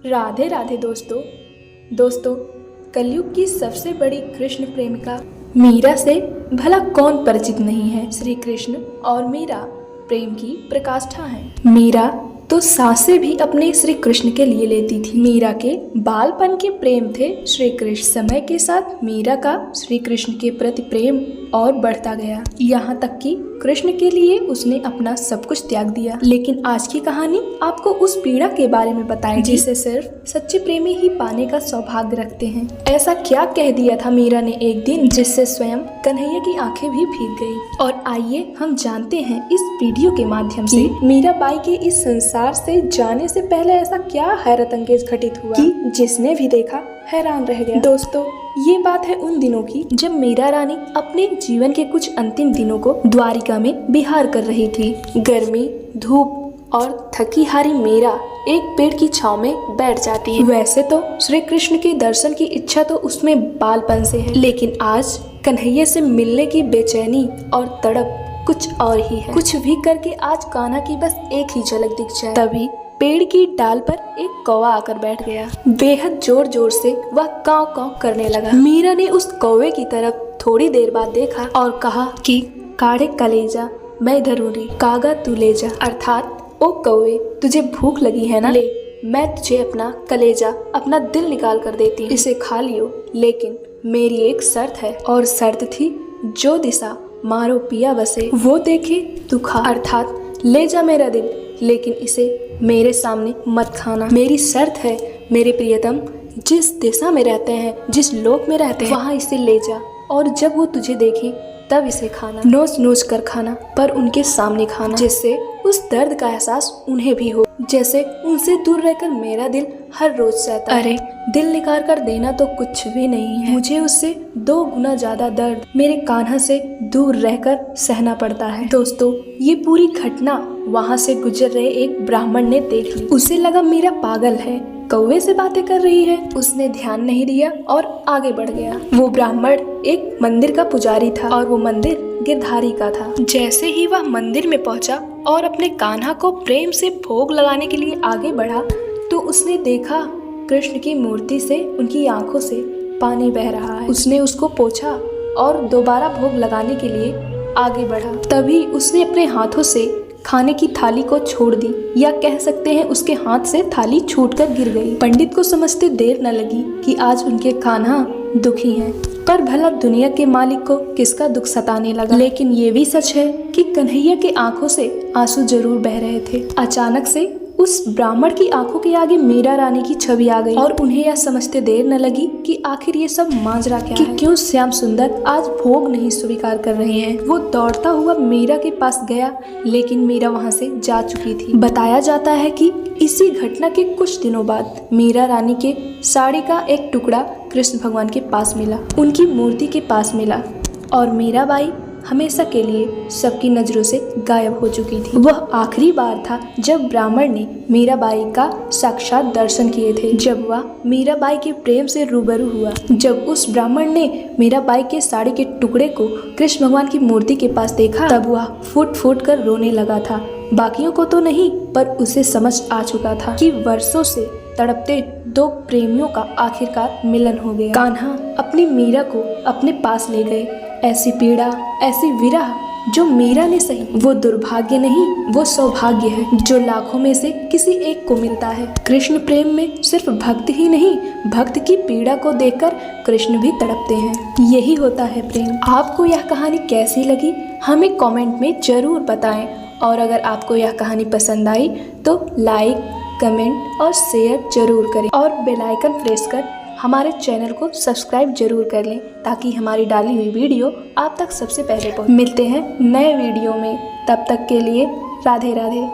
राधे राधे दोस्तों कलयुग की सबसे बड़ी कृष्ण प्रेमिका मीरा से भला कौन परिचित नहीं है। श्री कृष्ण और मीरा प्रेम की प्रकाष्ठा है। मीरा तो सांसें भी अपने श्री कृष्ण के लिए लेती थी। मीरा के बालपन के प्रेम थे श्री कृष्ण। समय के साथ मीरा का श्री कृष्ण के प्रति प्रेम और बढ़ता गया, यहाँ तक कि कृष्ण के लिए उसने अपना सब कुछ त्याग दिया। लेकिन आज की कहानी आपको उस पीड़ा के बारे में बताएगी जिसे सिर्फ सच्चे प्रेमी ही पाने का सौभाग्य रखते हैं। ऐसा क्या कह दिया था मीरा ने एक दिन जिससे स्वयं कन्हैया की आंखें भी भीग गई। और आइए हम जानते हैं इस वीडियो के माध्यम से मीराबाई के इस संसार से जाने से पहले ऐसा क्या हैरत अंगेज घटित हुआ कि जिसने भी देखा हैरान रह गया। दोस्तों, ये बात है उन दिनों की जब मीरा रानी अपने जीवन के कुछ अंतिम दिनों को द्वारिका में विहार कर रही थी। गर्मी, धूप और थकी हारी मीरा एक पेड़ की छांव में बैठ जाती है। वैसे तो श्री कृष्ण के दर्शन की इच्छा तो उसमें बालपन से है, लेकिन आज कन्हैया से मिलने की बेचैनी और तड़प कुछ और ही है। कुछ भी करके आज कान्हा की बस एक ही झलक दिख जाए। तभी पेड़ की डाल पर एक कौवा आकर बैठ गया। बेहद जोर जोर से वह काव काव करने लगा। मीरा ने उस कौवे की तरफ थोड़ी देर बाद देखा और कहा कि काढ़े कलेजा मैं इधर हूँ रे, कागा तू ले जा। अर्थात ओ कौवे, तुझे भूख लगी है ना, ले मैं तुझे अपना कलेजा, अपना दिल निकाल कर देती हूँ, इसे खा लियो। लेकिन मेरी एक शर्त है। और शर्त थी, जो दिशा मारो पिया बसे वो देखे तू खा। अर्थात ले जा मेरा दिल, लेकिन इसे मेरे सामने मत खाना। मेरी शर्त है मेरे प्रियतम, जिस दिशा में रहते हैं, जिस लोक में रहते हैं, वहाँ इसे ले जा और जब वो तुझे देखे तब इसे खाना। नोच नोच कर खाना, पर उनके सामने खाना, जिससे उस दर्द का एहसास उन्हें भी हो जैसे उनसे दूर रहकर मेरा दिल हर रोज सहता। अरे दिल निकाल कर देना तो कुछ भी नहीं है, मुझे उससे 2 गुना ज्यादा दर्द मेरे कान्हा से दूर रहकर सहना पड़ता है। दोस्तों, ये पूरी घटना वहाँ से गुजर रहे एक ब्राह्मण ने देख ली। उसे लगा मीरा पागल है, कौवे से बातें कर रही है। उसने ध्यान नहीं दिया और आगे बढ़ गया। वो ब्राह्मण एक मंदिर का पुजारी था और वो मंदिर गिरधारी का था। जैसे ही वह मंदिर में पहुंचा और अपने कान्हा को प्रेम से भोग लगाने के लिए आगे बढ़ा तो उसने देखा कृष्ण की मूर्ति से उनकी आंखों से पानी बह रहा है। उसने उसको पोंछा और दोबारा भोग लगाने के लिए आगे बढ़ा। तभी उसने अपने हाथों से खाने की थाली को छोड़ दी, या कह सकते हैं उसके हाथ से थाली छूटकर गिर गई। पंडित को समझते देर न लगी कि आज उनके कान्हा दुखी हैं। पर भला दुनिया के मालिक को किसका दुख सताने लगा। लेकिन ये भी सच है कि कन्हैया के आंखों से आंसू जरूर बह रहे थे। अचानक से उस ब्राह्मण की आंखों के आगे मीरा रानी की छवि आ गई और उन्हें यह समझते देर न लगी कि आखिर ये सब माजरा क्या है, क्यों श्याम सुंदर आज भोग नहीं स्वीकार कर रहे हैं। वो दौड़ता हुआ मीरा के पास गया, लेकिन मीरा वहां से जा चुकी थी। बताया जाता है कि इसी घटना के कुछ दिनों बाद मीरा रानी के साड़ी का एक टुकड़ा कृष्ण भगवान के पास मिला, उनकी मूर्ति के पास मिला, और मीराबाई हमेशा के लिए सबकी नजरों से गायब हो चुकी थी। वह आखिरी बार था जब ब्राह्मण ने मीराबाई का साक्षात दर्शन किए थे, जब वह मीराबाई के प्रेम से रूबरू हुआ। जब उस ब्राह्मण ने मीराबाई के साड़ी के टुकड़े को कृष्ण भगवान की मूर्ति के पास देखा, तब वह फूट फूट कर रोने लगा था। बाकियों को तो नहीं, पर उसे समझ आ चुका था कि वर्षों से तड़पते 2 प्रेमियों का आखिरकार मिलन हो गया। कान्हा अपनी मीरा को अपने पास ले गए। ऐसी पीड़ा, ऐसी विरह जो मीरा ने सही, वो दुर्भाग्य नहीं, वो सौभाग्य है जो लाखों में से किसी एक को मिलता है। कृष्ण प्रेम में सिर्फ भक्त ही नहीं, भक्त की पीड़ा को देखकर कृष्ण भी तड़पते हैं। यही होता है प्रेम। आपको यह कहानी कैसी लगी हमें कमेंट में जरूर बताएं, और अगर आपको यह कहानी पसंद आई तो लाइक, कमेंट और शेयर जरूर करें, और बेल आइकन प्रेस कर हमारे चैनल को सब्सक्राइब जरूर कर लें, ताकि हमारी डाली हुई वीडियो आप तक सबसे पहले पहुंचे। मिलते हैं नए वीडियो में, तब तक के लिए राधे राधे।